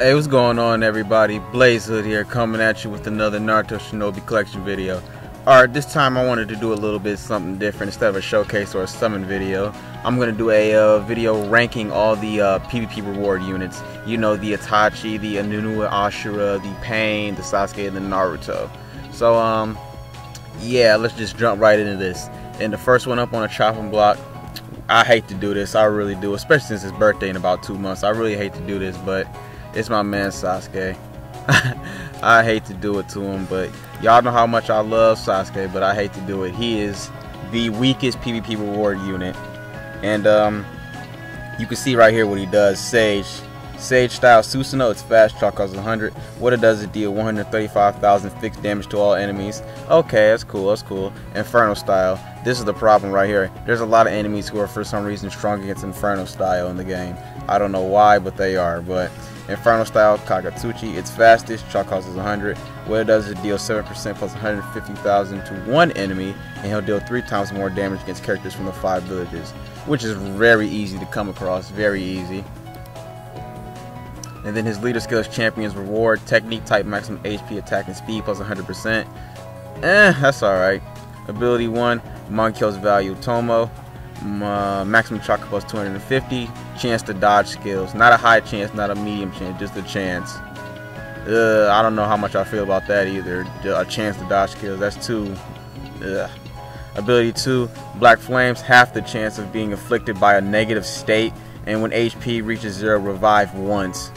Hey, what's going on, everybody? BlazeHood here, coming at you with another Naruto Shinobi collection video. Alright, this time I wanted to do a little bit something different. Instead of a showcase or a summon video, I'm going to do a video ranking all the PvP reward units. You know, the Itachi, the Anunua Ashura, the Pain, the Sasuke, and the Naruto. So, yeah, let's just jump right into this. And the first one up on a chopping block, I hate to do this, I really do, especially since his birthday in about 2 months. I really hate to do this, but it's my man Sasuke. I hate to do it to him, but y'all know how much I love Sasuke, but I hate to do it. He is the weakest PvP reward unit. And you can see right here what he does. Sage style Susanoo, it's fast, chalk costs 100. What it does is deal 135,000 fixed damage to all enemies. Okay, that's cool, that's cool. Inferno style, this is the problem right here. There's a lot of enemies who are for some reason strong against Inferno style in the game. I don't know why, but they are. But Inferno style Kagatsuchi, it's fastest, chalk costs 100. What it does is deal 7% plus 150,000 to one enemy, and he'll deal 3 times more damage against characters from the 5 villages, which is very easy to come across, very easy. And then his leader skill is Champion's Reward, technique type maximum HP, attack, and speed plus 100%. That's alright. Ability 1, Monkyo's Value Tomo, maximum chakra plus 250, chance to dodge skills. Not a high chance, not a medium chance, just a chance. I don't know how much I feel about that either. A chance to dodge skills, that's too. Ability 2, Black Flames, half the chance of being afflicted by a negative state, and when HP reaches 0, revive once.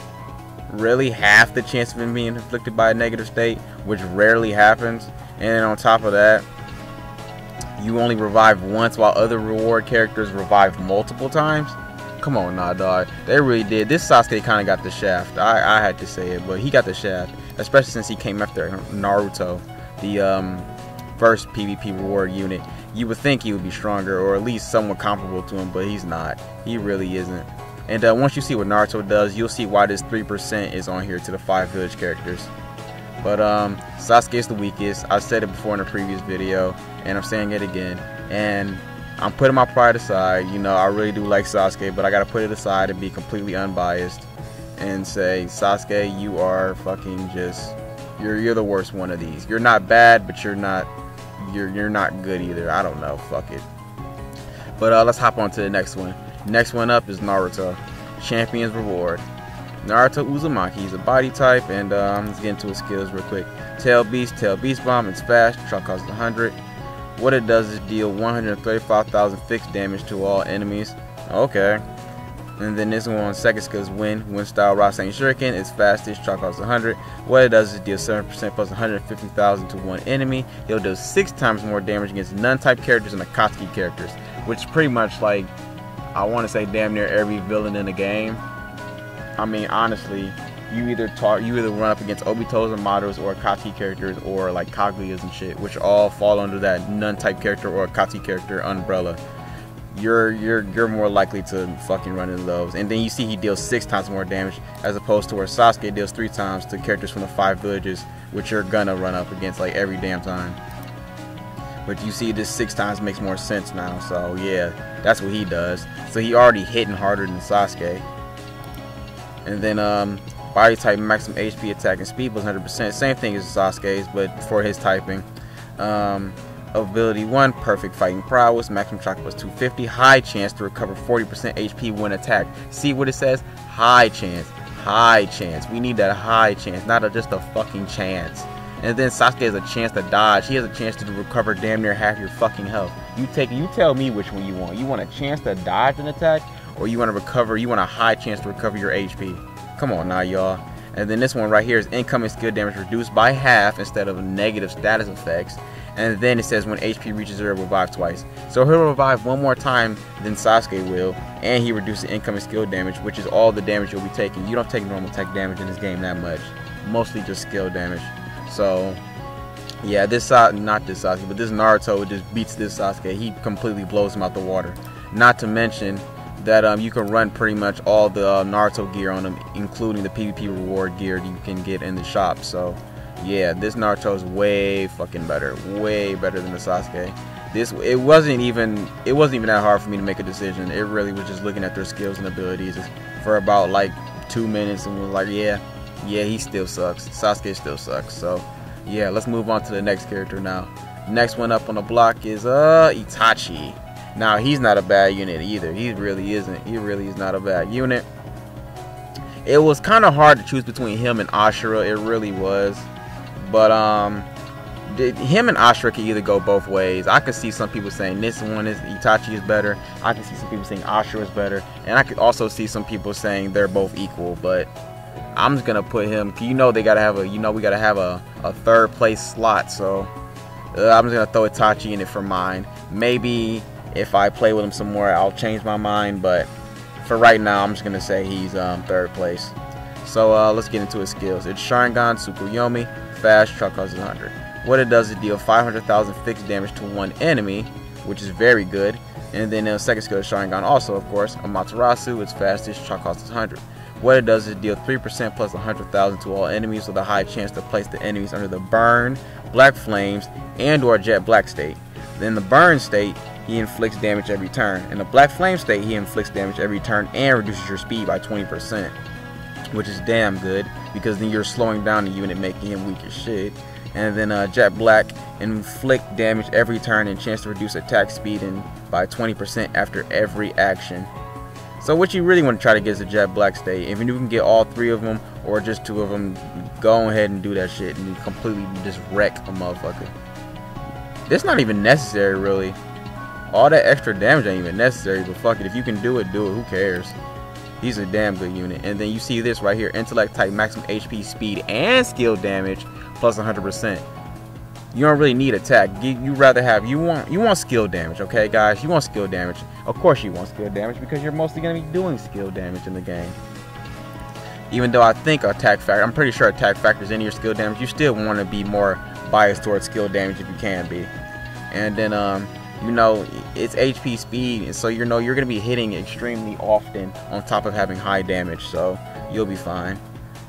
Really? Half the chance of him being afflicted by a negative state, which rarely happens. And then on top of that, you only revive once while other reward characters revive multiple times? Come on now, dog. They really did. This Sasuke kind of got the shaft. I had to say it, but he got the shaft. Especially since he came after Naruto, the first PvP reward unit. You would think he would be stronger, or at least somewhat comparable to him, but he's not. He really isn't. And once you see what Naruto does, you'll see why this 3% is on here to the 5 village characters. But Sasuke is the weakest. I said it before in a previous video, and I'm saying it again. And I'm putting my pride aside. You know, I really do like Sasuke, but I gotta put it aside and be completely unbiased and say, Sasuke, you are fucking just, you're the worst one of these. You're not bad, but you're not good either. I don't know. Fuck it. But let's hop on to the next one. Next one up is Naruto, Champion's Reward. Naruto Uzumaki, he's a body type, and let's get into his skills real quick. Tail Beast Bomb, it's fast, chalk costs 100. What it does is deal 135,000 fixed damage to all enemies. Okay. And then this one, second skill is Wind style Rasen Shuriken, it's fastest, chalk costs 100. What it does is deal 7% plus 150,000 to one enemy. He'll do 6 times more damage against Nun-type characters and Akatsuki characters, which is pretty much like, I want to say damn near every villain in the game. I mean, honestly, you either run up against Obito's and Mado's or Akatsuki characters, or like Kaguya's and shit, which all fall under that Nun-type character or Akatsuki character umbrella. You're more likely to fucking run into those. And then you see he deals 6 times more damage, as opposed to where Sasuke deals 3 times to characters from the 5 villages, which you're gonna run up against like every damn time. But you see, this 6 times makes more sense now. So yeah, that's what he does. So he already hitting harder than Sasuke. And then body type, maximum HP, attack, and speed was 100%. Same thing as Sasuke's, but for his typing. Ability 1, perfect fighting prowess, maximum chakra plus 250, high chance to recover 40% HP when attacked. See what it says? High chance. High chance. We need that high chance, not just a fucking chance. And then Sasuke has a chance to dodge. He has a chance to recover damn near half your fucking health. You tell me which one you want. You want a chance to dodge an attack, or you want to recover, you want a high chance to recover your HP? Come on now, y'all. And then this one right here is incoming skill damage reduced by half instead of negative status effects. And then it says when HP reaches 0, revive twice. So he'll revive 1 more time than Sasuke will, and he reduces incoming skill damage, which is all the damage you'll be taking. You don't take normal tech damage in this game that much. Mostly just skill damage. So yeah, this Naruto just beats this Sasuke. He completely blows him out the water. Not to mention that you can run pretty much all the Naruto gear on him, including the PvP reward gear you can get in the shop. So yeah, this Naruto is way fucking better, way better than the Sasuke. It wasn't even that hard for me to make a decision. It really was just looking at their skills and abilities for about like 2 minutes and was like, yeah, Yeah, he still sucks. Sasuke still sucks. So, yeah, let's move on to the next character now. Next one up on the block is Itachi. Now, he's not a bad unit either. He really isn't. He really is not a bad unit. It was kind of hard to choose between him and Ashura. It really was. But him and Ashura can either go both ways. I could see some people saying this one is Itachi is better. I can see some people saying Ashura is better, and I could also see some people saying they're both equal. But I'm just gonna put him. You know they gotta have a. You know we gotta have a third place slot. So I'm just gonna throw Itachi in it for mine. Maybe if I play with him some more, I'll change my mind. But for right now, I'm just gonna say he's third place. So let's get into his skills. It's Sharingan Tsukuyomi, fast, truck causes 100. What it does is deal 500,000 fixed damage to one enemy, which is very good. And then the second skill is Sharingan also, of course. Amaterasu, its fastest, truck costs 100. What it does is deal 3% plus 100,000 to all enemies with a high chance to place the enemies under the burn, black flames, and or jet black state. In the burn state, he inflicts damage every turn. In the black flame state, he inflicts damage every turn and reduces your speed by 20%, which is damn good because then you're slowing down the unit, making him weak as shit. And then Jet Black, inflict damage every turn and chance to reduce attack speed by 20% after every action. So what you really want to try to get is a Jet Black state. If you can get all three of them or just two of them, go ahead and do that shit and you completely just wreck a motherfucker. It's not even necessary really. All that extra damage ain't even necessary, but fuck it, if you can do it, do it. Who cares? He's a damn good unit. And then you see this right here, intellect type, maximum HP, speed, and skill damage plus 100%. You don't really need attack. You rather have you want skill damage, okay, guys? You want skill damage. Of course you want skill damage because you're mostly gonna be doing skill damage in the game. Even though I think attack factor, I'm pretty sure attack factors into your skill damage. You still want to be more biased towards skill damage if you can be. And then you know, it's HP speed, and so you know you're gonna be hitting extremely often on top of having high damage, so you'll be fine.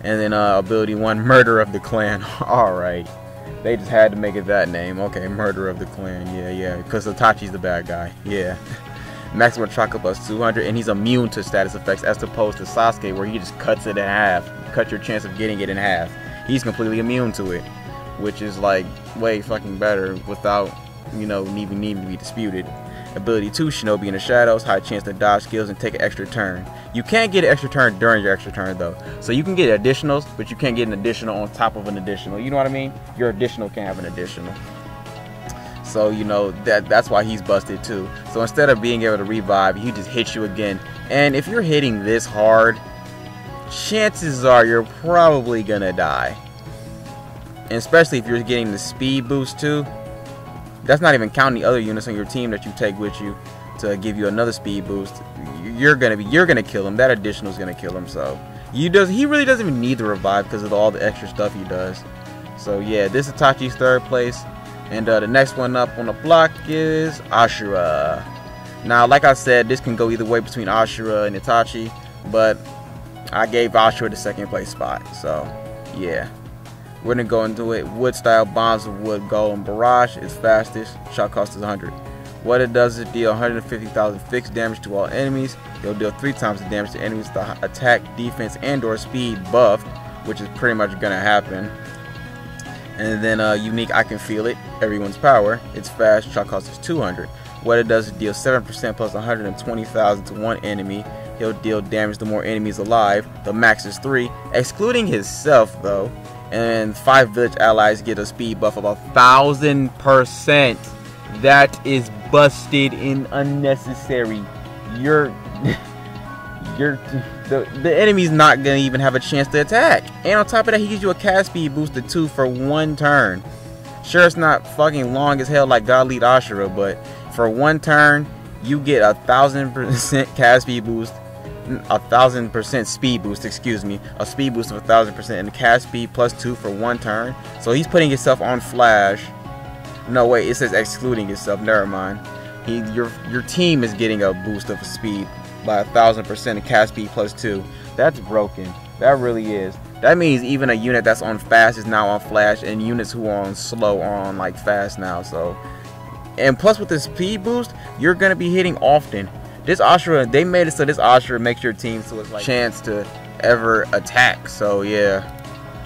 And then ability 1, Murder of the Clan. Alright, they just had to make it that name. Okay, Murder of the Clan. Yeah, because Itachi's the bad guy. Yeah. Maximum chakra plus 200, and he's immune to status effects as opposed to Sasuke where he just cuts it in half. Cut your chance of getting it in half. He's completely immune to it, which is like way fucking better without, you know, even needing to be disputed. Ability 2, Shinobi in the Shadows, high chance to dodge skills and take an extra turn. You can't get an extra turn during your extra turn though. So you can get additionals, but you can't get an additional on top of an additional. You know what I mean? Your additional can't have an additional. So you know that's why he's busted too. So instead of being able to revive, he just hits you again. And if you're hitting this hard, chances are you're probably gonna die. And especially if you're getting the speed boost too. That's not even counting the other units on your team that you take with you to give you another speed boost. You're gonna kill him. That additional is gonna kill him. So he really doesn't even need to revive because of all the extra stuff he does. So yeah, this is Itachi's third place, and the next one up on the block is Ashura. Now, like I said, this can go either way between Ashura and Itachi, but I gave Ashura the second place spot. So yeah. We're going to go into it. Wood style bombs of wood, gold, and barrage is fastest. Shot cost is 100. What it does is deal 150,000 fixed damage to all enemies. It'll deal 3 times the damage to enemies with the attack, defense, and or speed buffed, which is pretty much going to happen. And then unique, I can feel it. Everyone's power. It's fast. Shot cost is 200. What it does is deal 7% plus 120,000 to one enemy. He'll deal damage to more enemies alive. The max is 3, excluding himself though. And 5 village allies get a speed buff of 1,000%. That is busted and unnecessary. The enemy's not gonna even have a chance to attack. And on top of that, he gives you a cast speed boost of 2 for 1 turn. Sure, it's not fucking long as hell like God Lead Ashura, but for 1 turn, you get 1,000% cast speed boost. 1,000% speed boost, excuse me, a speed boost of 1,000% and the cast speed plus 2 for 1 turn. So he's putting himself on flash. No wait, it says excluding himself. Never mind. Your team is getting a boost of speed by 1,000% and cast speed plus 2. That's broken. That really is. That means even a unit that's on fast is now on flash, and units who are on slow are on like fast now. So, and plus with the speed boost, you're gonna be hitting often. This Ashura, they made it so this Ashura makes your team so it's like chance to ever attack. So yeah,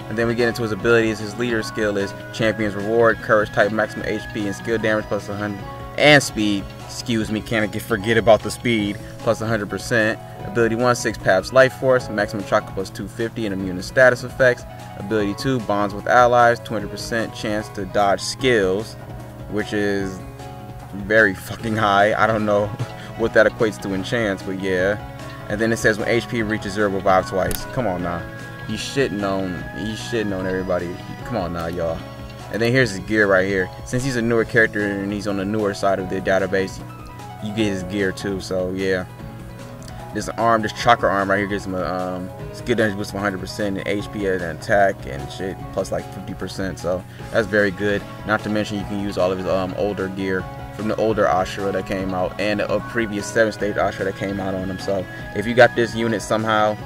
And then we get into his abilities. His leader skill is Champion's Reward, Courage type, maximum HP and skill damage plus 100, and speed. Excuse me, can't forget about the speed plus 100%. Ability 1, 6 Paths Life Force, maximum chakra plus 250 and immune to status effects. Ability 2, bonds with allies, 200% chance to dodge skills, which is very fucking high. I don't know what that equates to in chance, but yeah. And then it says when HP reaches 0, revive twice. Come on now. He's shitting on everybody. Come on now, y'all. And then here's his gear right here. Since he's a newer character and he's on the newer side of the database, you get his gear too. So yeah, this arm, this chakra arm right here gives him a skill damage boost of 100% and HP and attack and shit plus like 50%. So that's very good. Not to mention you can use all of his older gear from the older Ashura that came out and a previous 7-stage Ashura that came out on him. So if you got this unit somehow,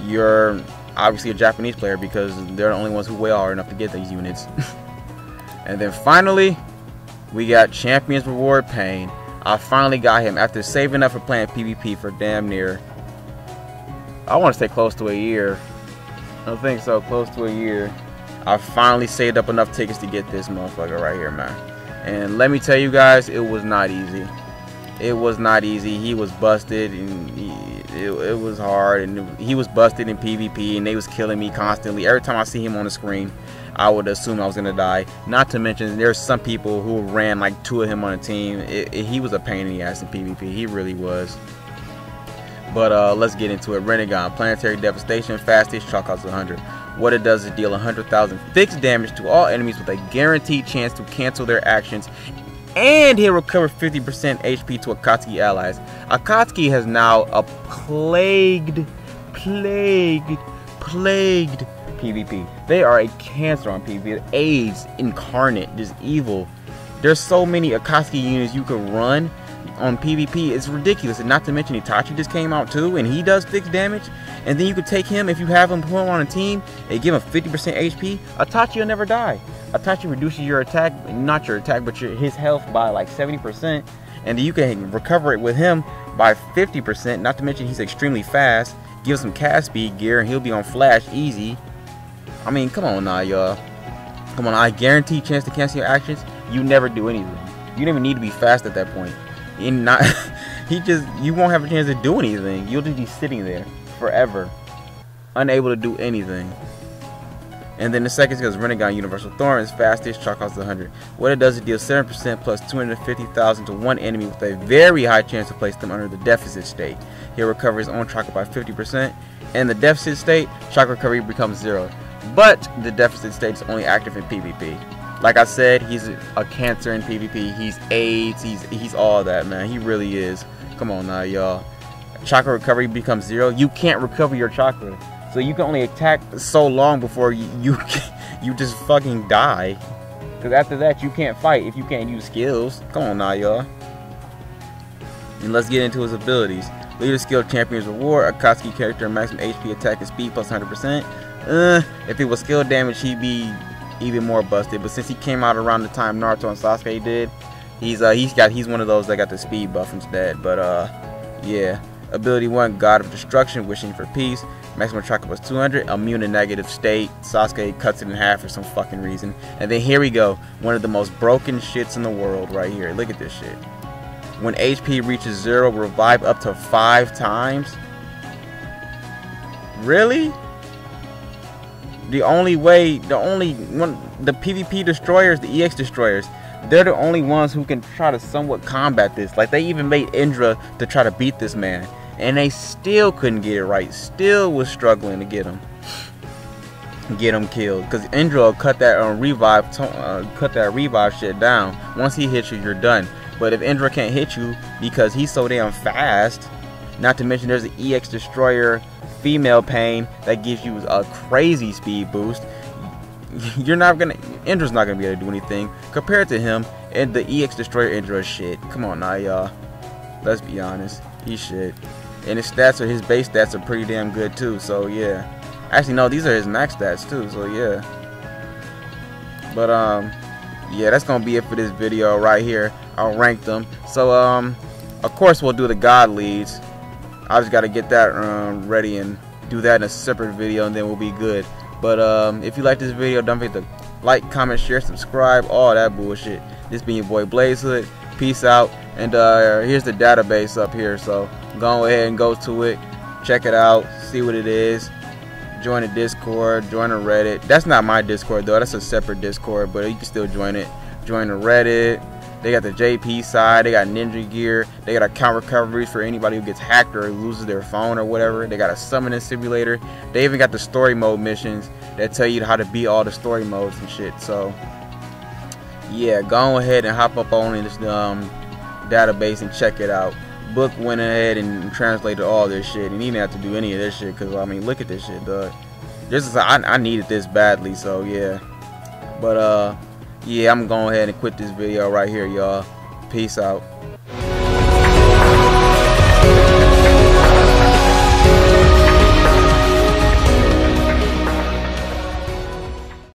you're obviously a Japanese player because they're the only ones who weigh hard enough to get these units. And then finally, we got Champion's Reward Pain. I finally got him after saving up for playing PvP for damn near, I want to say close to a year. I think so, close to a year. I finally saved up enough tickets to get this motherfucker right here, man. And let me tell you guys, it was not easy. It was not easy. He was busted and it was hard, and he was busted in PvP and they was killing me constantly. Every time I see him on the screen, I would assume I was gonna die. Not to mention there's some people who ran like 2 of him on a team. He was a pain in the ass in PvP. He really was. But let's get into it. Renegade, Planetary Devastation, fastest, chalk cost 100. What it does is deal 100,000 fixed damage to all enemies with a guaranteed chance to cancel their actions, and he'll recover 50% HP to Akatsuki allies. Akatsuki has now a plagued PvP. They are a cancer on PvP. AIDS incarnate, just evil. There's so many Akatsuki units you could run on PvP. It's ridiculous. And not to mention Itachi just came out too, and he does fixed damage. And then you could take him if you have him put him on a team and give him 50% HP. Itachi will never die. Itachi reduces your attack, not your attack, but his health by like 70%. And then you can recover it with him by 50%. Not to mention he's extremely fast. Give him some cast speed gear and he'll be on flash easy. I mean, come on now, y'all. Come on, I guarantee chance to cancel your actions. You never do anything. You don't even need to be fast at that point. You won't have a chance to do anything. You'll just be sitting there forever, unable to do anything. And then the second is Renegade Universal Thorn is fastest, chalk cost 100. What it does is deal 7% plus 250,000 to one enemy with a very high chance to place them under the deficit state. He'll recover his own chakra by 50%. In the deficit state, chakra recovery becomes 0. But the deficit state is only active in PvP. Like I said, he's a cancer in PvP. He's AIDS. He's all that, man. He really is. Come on now, y'all. Chakra recovery becomes 0. You can't recover your chakra, so you can only attack so long before you just fucking die. Because after that, you can't fight if you can't use skills. Come on now, y'all. And let's get into his abilities. Leader skill, Champion's Reward. Akatsuki character, maximum HP, attack, and speed plus 100%. If it was skill damage, he'd be even more busted. But since he came out around the time Naruto and Sasuke did, he's one of those that got the speed buff instead. But yeah. Ability 1, God of Destruction, wishing for peace. Maximum chakra plus 200. Immune to negative state. Sasuke cuts it in half for some fucking reason. And then here we go. One of the most broken shits in the world right here. Look at this shit. When HP reaches 0, revive up to 5 times. Really? The PvP destroyers, the EX destroyers, they're the only ones who can try to somewhat combat this. Like, they even made Indra to try to beat this man, and they still couldn't get it right. Still was struggling to get him killed. Because Indra will cut that revive shit down. Once he hits you, you're done. But if Indra can't hit you because he's so damn fast, not to mention there's an EX destroyer female pain that gives you a crazy speed boost, Indra's not gonna be able to do anything compared to him. And the EX destroyer Indra is shit. Come on now, y'all. Let's be honest, he's shit. And his base stats are pretty damn good too. So yeah, actually no, these are his max stats too. So yeah. But yeah, that's gonna be it for this video right here. I'll rank them. So of course we'll do the god leads. I just gotta get that ready and do that in a separate video, and then we'll be good. But if you like this video, don't forget to like, comment, share, subscribe, all that bullshit. This been your boy BlazeHood. Peace out. And here's the database up here, so go ahead and go to it, check it out, see what it is. Join the Discord, join the Reddit. That's not my Discord though, that's a separate Discord, but you can still join it. Join the Reddit. They got the JP side, they got ninja gear, they got account recoveries for anybody who gets hacked or loses their phone or whatever. They got a summoning simulator. They even got the story mode missions that tell you how to beat all the story modes and shit. So yeah, go ahead and hop up on this database and check it out. Book went ahead and translated all this shit, and he didn't have to do any of this shit, because I mean, look at this shit, dog. I needed this badly, so yeah. But yeah, I'm going ahead and quit this video right here, y'all. Peace out.